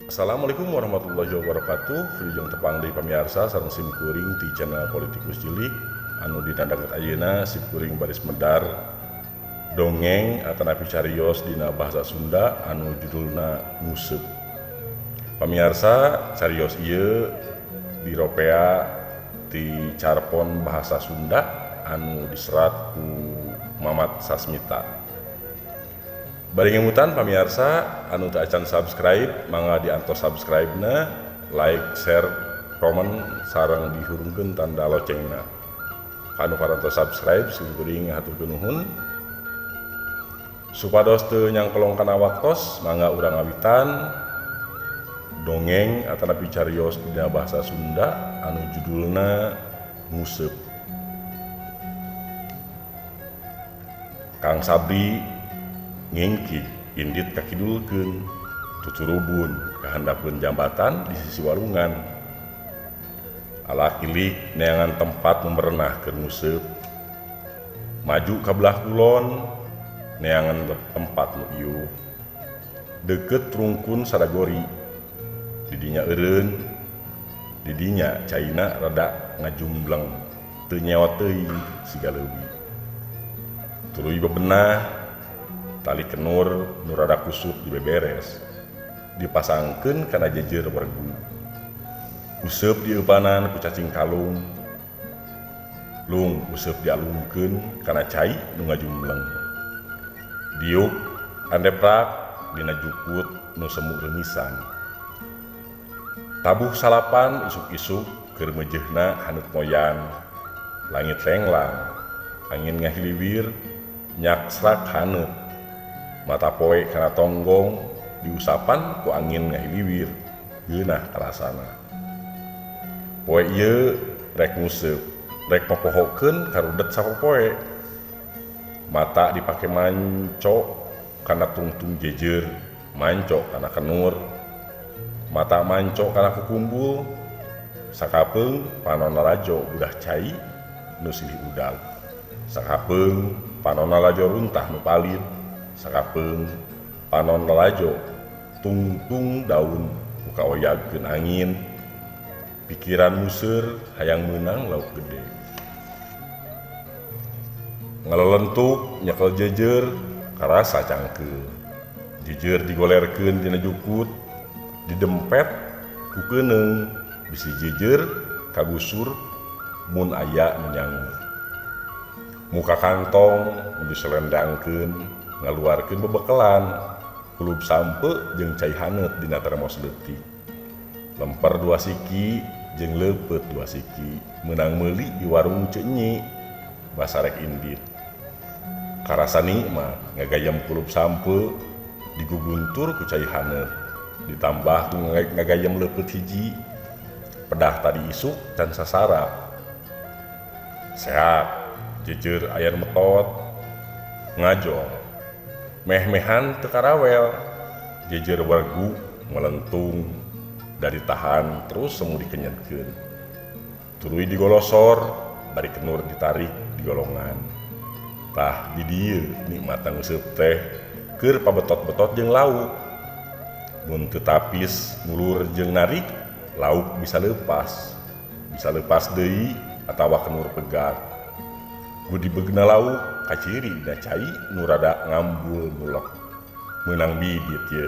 Assalamualaikum warahmatullahi wabarakatuh. Wilujeng tepang deui pamirsa sareng sim kuring ti channel Politikus Cilik anu ditandangkeun ayeuna sim kuring baris medar dongeng atanapi cariyos dina basa Sunda anu judulna Nguseup. Pamirsa, cariyos ieu diropea ti carpon bahasa Sunda anu diserat ku Mamat Sasmita. Bari ngemutan pamirsa anu teu acan subscribe mangga diantos subscribe-na, like, share, komen sareng dihurungkeun tanda locengna. Anu parantos subscribe sim kuring ngaturkeun nuhun. Supados teu nyangkolong kana waktos mangga urang awitan dongeng atanapi cariyos dina bahasa Sunda anu judulna Nguseup. Kang Sabri ngengki indit kakidulkeun tuturubun kahandapkeun jambatan di sisi warungan. Alak ilik neangan tempat memberenahkeun nguseup. Maju ka belah kulon neangan tempat nu ieuh. Deukeut rungkun sadagori. Didinya eureun, didinya caina rada ngajumbleng, teu nyeot teuing siga leuwih. Tuluy bebenah tali kenur nu rada kusut dibeberes dipasangkeun kana jejer wergu. Useup dieupanan ku cacing kalung. Lung useup dialungkeun kana cai nu ngajumbleng. Diuk andeprak dina jukut nu semu remisan. Tabuh salapan isuk-isuk keur meujeuhna haneut moyan. Langit lenglang, angin ngahiliwir nyak srak haneut. Mata poe kana tonggong diusapan ku angin ngahiliwir geunah karasana. Poe ieu rek nguseup, rek popohokeun karudet sapopoe. Mata dipake manco kana tungtung jejer, manco kana kenur. Mata manco kana kukumbul, sakapeung panonna lajo budah cai nu silih udal. Sakapeung panonna lajo runtah nu palit. Sakapeung panon lalajo tungtung daun muka oyagkeun angin. Pikiran museur hayang meunang lauk gede. Ngalelentuk nyekel jejer karasa cangkeul. Jejer digolerkeun dina jukut, didempet ku keuneng. Bisi jejer kagusur mun aya nu nyangu. Muka kantong diselendangkeun ngaluarkeun bebekelan kulup sampe jeung cai haneut dina termos leutik. Lemper 2 siki jeung leupeut 2 siki meunang meuli di warung Ceunyi basa rek indit. Karasa nikmat ngagayem kulup sampe diguguntur ku cai haneut ditambah ku ngagayem leupeut hiji pedah tadi isuk can sasarap. Sehat jejer aya metot ngajong meh-mehan teu karawel. Jejer wargu melentung dari tahan terus semu dikenyetkeun. Tuluy digolosor bari kenur ditarik di golongan. Tah di dieu nikmatna nguseup teh keur pabetot-betot jeung lauk. Mun teu tapis ngulur jeung narik lauk bisa leupas. Bisa leupas deui atawa kenur pegat. Gudi beugna lauk kaciri dina cai nu rada ngambul mulek meunang bibit ye.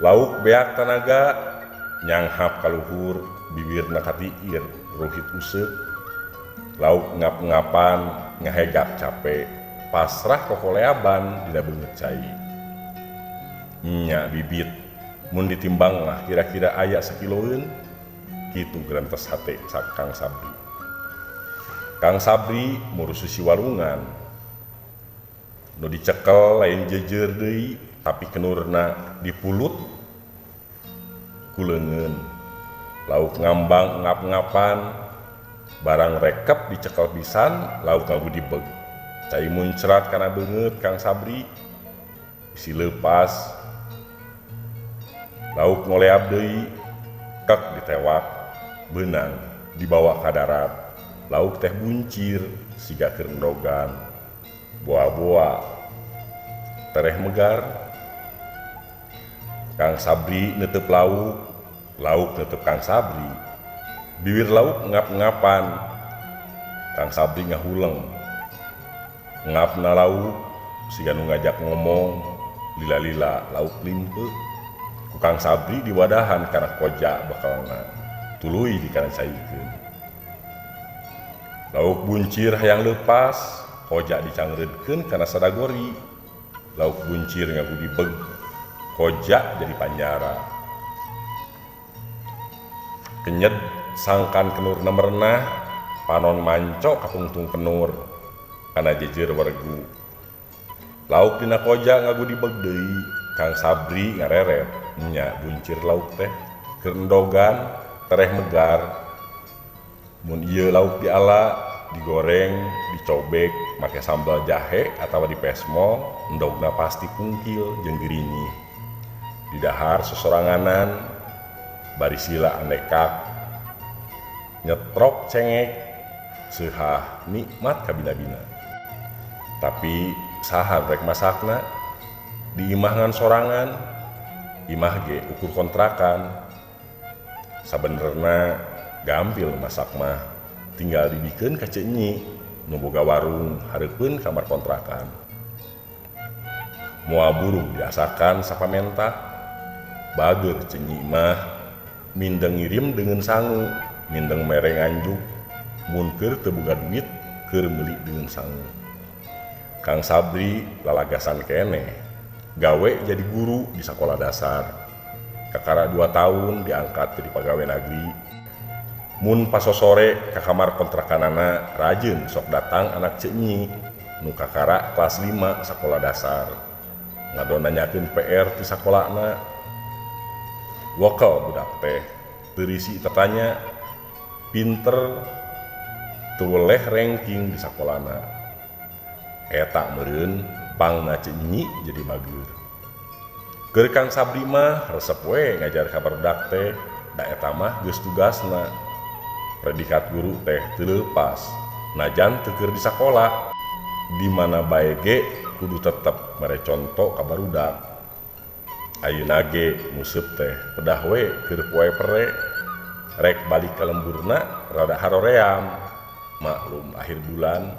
Lauk beak tanaga nyanghap kaluhur bibirna katiir ruhit useup. Lauk ngap-ngapan ngahegak cape pasrah kokoleaban dina beungeut cai. Nya bibit mun ditimbang mah kira-kira aya sakiloeun kitu grantes hate Kang Sabri. Kang Sabri ngurus sisi warungan. Nu dicekel lain jejer deui tapi kenurna dipulut ku leungeun. Lauk ngambang ngap-ngapan barang rekep dicekel pisan lauk ngagudibeg. Cai muncrat kana beungeut Kang Sabri bisi leupas. Lauk ngoleab deui kek ditewak beunang dibawa ka darat. Lauk teh buncir siga keur endogan. Boa-boa tereh megar Kang Sabri netep lauk, lauk netep Kang Sabri. Bibir lauk ngap-ngapan, Kang Sabri ngahuleng. Ngapna lauk, siga nu ngajak ngomong, lila-lila lauk limpe. Ku Kang Sabri diwadahan karena koja bakalna tuluy dikanan saikeun. Lauk buncir hayang leupas, koja dicangreudkeun kana sadagori. Lauk buncir ngaku dibeg, koja jadi panjara. Kenyed sangkan kenurna merenah, panon manco kapungtung kenur kana jejer wargu. Lauk dina koja ngaku dibeg deui, Kang Sabri ngareret nya buncir lauk teh keur endogan tereh megar. Mun ieu lauk diala, digoreng, dicobek make sambal jahe atawa dipesmol, endogna pasti pungkil jeung girinyih. Di dahar sosoranganan bari sila anekak nyetrok cengek seunghah nikmat kabina-bina. Tapi saha rek masakna di imah ngan sorangan, imah ge ukur kontrakan. Sabenerna gampil masak mah, tinggal dibikeun ka Ceu Nyi nu boga warung hareupeun kamar kontrakan. Moal burung diasakan sapamenta, bager Ceu Nyi mah mindeng ngirim dengan sangu, mindeng mere nganjuk, mun keur teu boga duit keur meuli dengan sangu. Kang Sabri lalagasan keneh, gawe jadi guru di sekolah dasar. Kakara 2 tahun diangkat jadi pegawai negeri. Mun pas sore ka kamar kontrakanana rajin sok datang anak Ceu Nyi nu kakara kelas 5 sekolah dasar. Ngadon nanyakeun PR ti sakolahna. Wokel budak teh terisi tertanya, pinter, tuleh ranking di sakolahna. Eta meureun pangna Ceu Nyi jadi bager. Keur Kang Sabri mah resep we ngajar ka barudak teh, da eta mah geus tugasna. Predikat guru teh teu leupas, najan teu keur di sakola. Di mana bae ge kudu tetep mere conto ka barudak. Ayeuna ge museup teh pedah we keur poe pere. Rek balik ka lemburna rada haroream. Maklum akhir bulan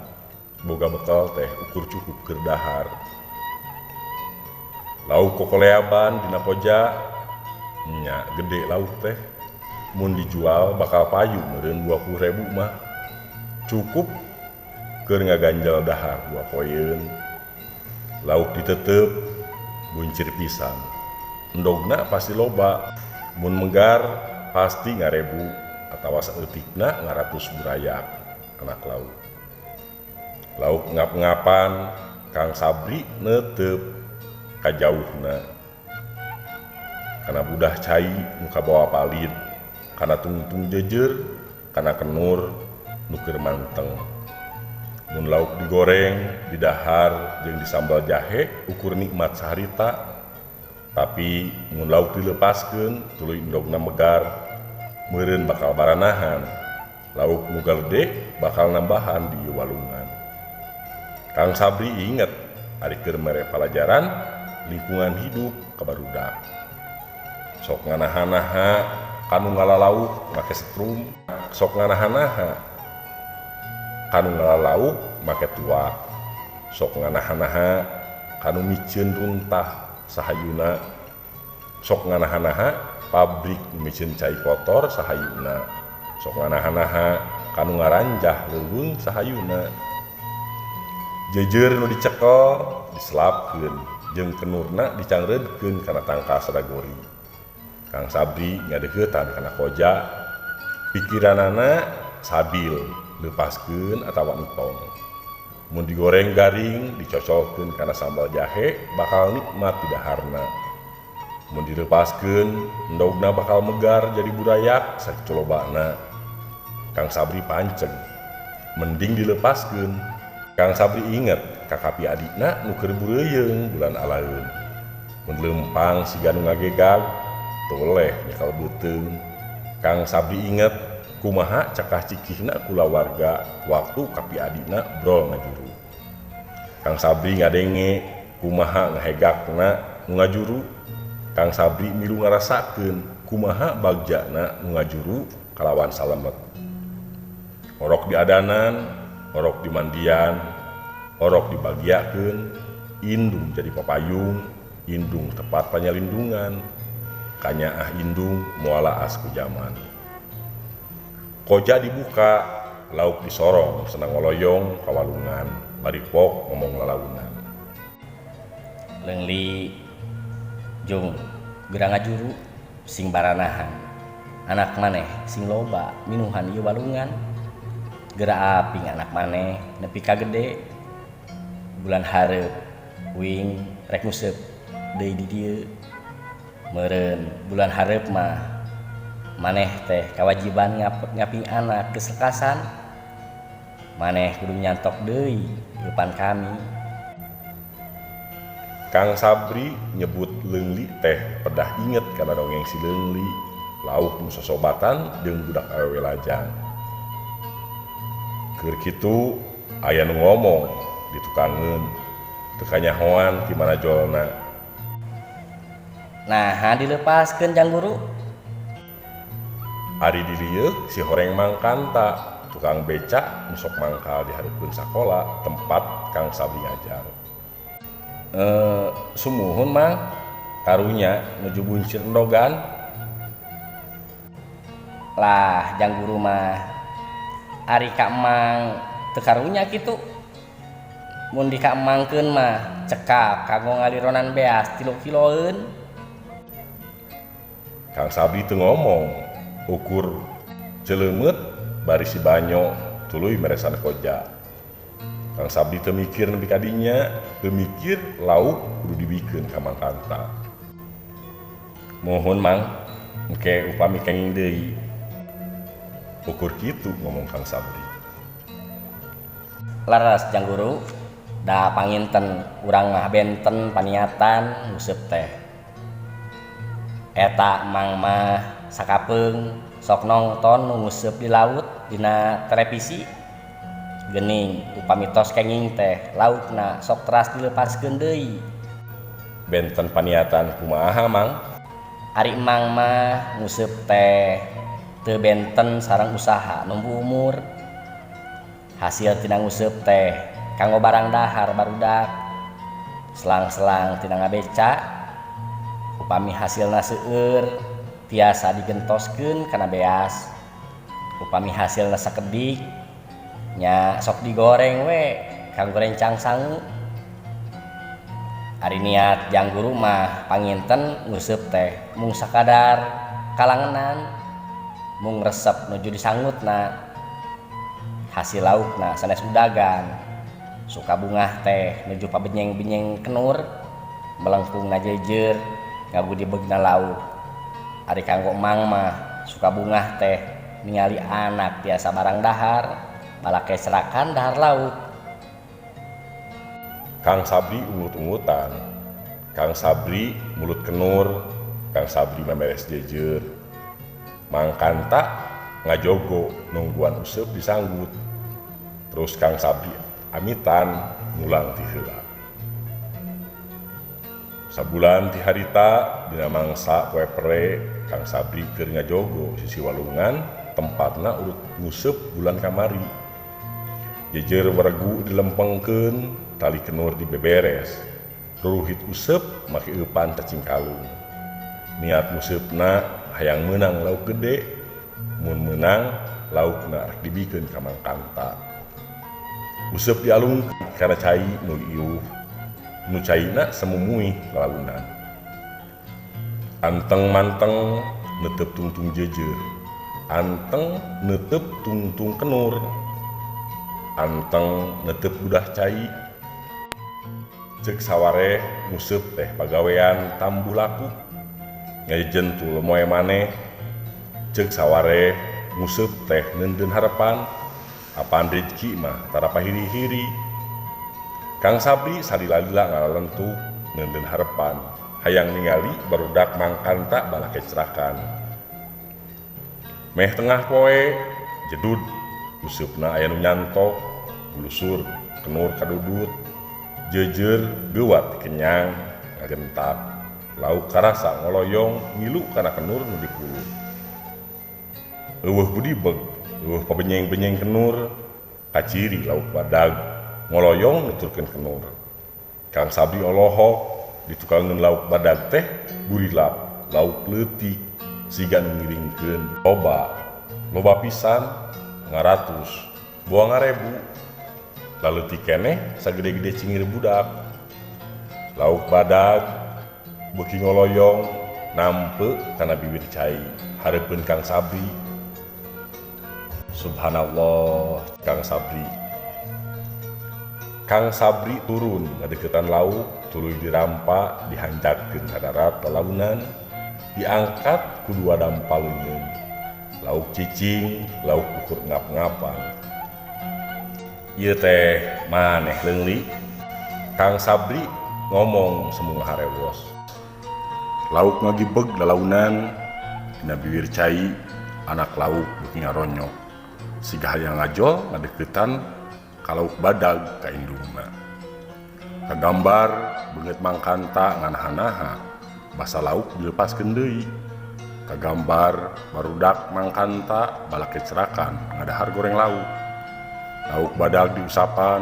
boga bekal teh ukur cukup keur dahar. Lauk kokoleaban dina koja nya gede lauk teh. Mun dijual bakal payu meureun 20.000 mah. Cukup keur ngaganjal dahar 2 poeun. Lauk ditetep buncir pisan. Endogna pasti loba. Mun megar pasti 1000 atawa saeutikna 100 burayak anak lauk. Lauk ngap-ngapan Kang Sabri netep kajauhna. Kana budah cai muka bawa palit, kana tungtung jejer, kana kenur nu keur manteng. Mun lauk digoreng, didahar jeung disambal jahe ukur nikmat saharita. Tapi mun lauk dilepaskeun tuluy endogna megar, meureun bakal baranahan. Lauk nu gede bakal nambahan di walungan. Kang Sabri inget ari keur mere pelajaran lingkungan hidup ka barudak. Sok nganaha-naha kanu ngalalauk make setrum, sok nganaha-naha kanu ngalalauk make tuak, sok nganaha-naha kanu miceun runtah sahayuna, sok nganaha-naha pabrik miceun cai kotor sahayuna, sok nganaha-naha kanu ngaranjah leuweung sahayuna. Jejer nu dicekel diselapkeun jeung kenurna dicangreudkeun kana tangka sadagori. Kang Sabri ngadeuheutan kana koja, pikiranana sabil leupaskeun atawa entong. Mun digoreng garing dicocolkeun kana sambal jahe bakal nikmat di daharna. Mun dileupaskeun endogna bakal megar jadi burayak sakitu lobana. Kang Sabri pancen mending dileupaskeun. Kang Sabri inget kakapi adikna nu keur bureuyeung bulan alaeun. Mun leumpang siga nu ngagegag toleh nyekal beuteung. Kang Sabri inget kumaha cakah cikihna kulawarga waktu kapi adikna brol ngajuru. Kang Sabri ngadenge kumaha ngahegakna nu ngajuru. Kang Sabri milu ngarasakeun kumaha bagjana nu ngajuru kalawan salemet. Orok di adanan, orok di mandian, orok dibagiakeun, indung jadi papayung, indung tepat panyalindungan, kanyaah indung moala asku zaman. Koja dibuka, lauk disorong, senang ngoloyong kawalungan, bari pok ngomong lalaunan. Leungli jeung geura ngajuru sing baranahan, anak maneh sing loba minuhan ieu walungan. Geura aping anak maneh nepi ka gede, bulan hareup uing rek nguseup deui di dieu. Meureun bulan hareup mah maneh teh kawajiban ngaping anak geus lekasan, maneh kudu nyantok deui eupan kami. Kang Sabri nyebut leungli teh pedah inget kana dongeng si leungli, lauk nu sosobatan jeung budak awewe lajang. Keur kitu aya nu ngomong ditukangeun, teu kanyahoan ti mana jolna. Naha dilepaskeun Jang Guru? Ari di dieu si Horeng Mangkanta, tukang beca nu sok mangkal di hareupeun sakola tempat Kang Sabri ngajar. Sumuhun Mang, karunya nuju buncir endogan. Lah Jang Guru mah ari ka Mang teu karunya kitu. Mun di ka Mangkeun mah cekap kanggo ngalironan beas 3 kiloeun. Kang Sabri teu ngomong, ukur celeumeut bari si banyo tuluy meresan koja. Kang Sabri teu mikir nepi ka dinya, teu mikir lauk kudu dibikeun ka Mang Kanta. Mohon Mang, engke upami kenging deui. Ukur kitu ngomong Kang Sabri. Laras Jang Guru, da panginten urang mah benten paniatan nguseup teh. Eta Mang mah sakapeung sok nongton nu nguseup di laut dina televisi. Geuning upami tos kenging teh laukna sok teras dilepaskeun deui. Benten paniatan kumaha Mang? Ari Mang mah nguseup teh teu benten sareng usaha numbu umur. Hasil tina nguseup teh kanggo barang dahar barudak. Selang-selang tina ngabeca, upami hasilna seueur tiasa digentoskeun kana beas. Upami hasilna sakedik nya sok digoreng we kanggo rencang sangu. Ari niat Jang Guru mah panginten nguseup teh mung sakadar kalangenan, mung resep nuju disangutna. Hasil laukna sanes udagan, suka bungah teh nuju pabenyeng-benyeng kenur, melengkungna jejer ngabu di beugna lauk. Ari kanggo Mang mah suka bungah teh ningali anak tiasa barang dahar, balake serakan dahar lauk. Kang Sabri ungut-ungutan, Kang Sabri mulut kenur, Kang Sabri memeres jejer. Mang Kanta ngajogo nungguan useup disanggut. Terus Kang Sabri amitan ngulang ti heula. Sabulan ti harita dina mangsa poe pere, Kang Sabri keur ngajogo sisi walungan tempatna urut nguseup bulan kamari. Jejer weregu dilempengkeun, tali kenur dibeberes. Ruruhit useup make eupan cacing kalung. Niat nguseupeuna hayang meunang lauk gede, mun meunang laukna rek dibikeun ka Mang Kanta. Useup dialung kana cai nu iuh, nu caina samumuih lalaunan. Anteng manteng neuteup tungtung jejer, anteng neuteup tungtung kenur, anteng neuteup budah cai. Ceuk sawareh nguseup teh pagawean tambuh laku, ngajejen tu lemoe maneh. Ceuk sawareh nguseup teh neundeun harepan, apaan rezeki mah tara pahiri-hiri. Kang Sabri salila-lila ngalelentuh neundeun harepan, hayang ningali barudak Mang Kanta balake cerakan. Meh tengah poe jedud useupna aya nu nyantok, bulusur kenur kadudut, jejer geuwat kenyang ngagentak. lauk karasa ngoloyong ngilu kana kenur nu dipuluh. Eueuh budibeg, eueuh pabenyeng-benyeng kenur, kaciri lauk badag ngoloyong nuturkeun kenur. Kang Sabri olohok ditukalkeun lauk badag teh burilap, lauk leutik siga nu ngiringkeun loba pisan ngaratus buang ngarebu. Laleutik keneh sagede-gede cingir budak. Lauk badag beuki ngoloyong nampe kana bibir cai hareupeun Kang Sabri. Subhanallah, Kang Sabri turun ngadeukeutan lauk, tuluy dirampa dihanjakkeun ka darat lalaunan, diangkat ku dua dampal leungeun. Lauk cicing, lauk ukur ngap-ngapan. Ieu teh maneh leungli. Kang Sabri ngomong semua harewos. Lauk ngagibeg lalaunan dina bibir cai, anak lauk beuki ngaronyok. Siga hayang ngajol ngadeuketan ka lauk badag ka indungna. Kagambar beungeut mangkanta nganaha-naha, basa lauk dilepaskeun deui. Kagambar barudak mangkanta balak kecerakan ngadahar goreng lauk. Lauk badag diusapan,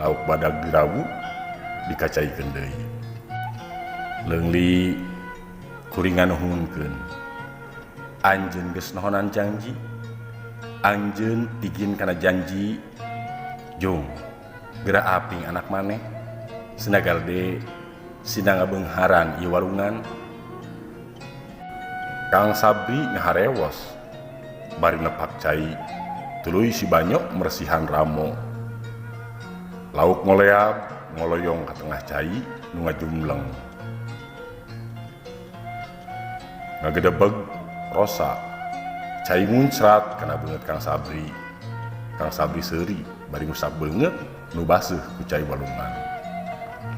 lauk badag dirawu, dikacaikeun deui. Leungli kuringan nuhunkeun. Anjeun geus nahonan janji? Anjeun pigin kana janji. Jung, geura aping anak maneh. Sinagal de sina ngabeungharan ieu walungan. Kang Sabri ngaharewos bari nepak cai, tuluy si Banyok meresihan ramo. Lauk ngoleab ngoloyong ka tengah cai nu ngajumleng. Ngagedebeg rosa cai muncrat kana beungeut Kang Sabri. Kang Sabri seuri bari ngusap beungeut nu baseuh ku cai walungan.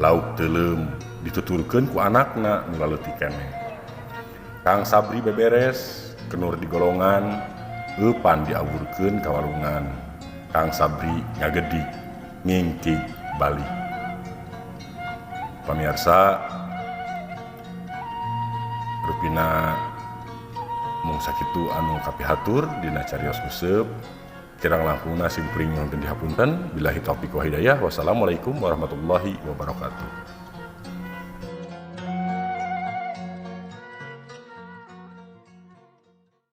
Lauk teuleum dituturkeun ku anakna nu laleutik keneh. Kang Sabri beberes, kenur digolongan, eupan diawurkeun ka walungan. Kang Sabri ngagedik, ngingkig balik. Pamirsa, rupina mung sakitu anu kapihatur dina carios useup. Kirang langkungna sim kuring nyuhun dihapunten. Billahi taufiq wa hidayah. Wassalamualaikum warahmatullahi wabarakatuh.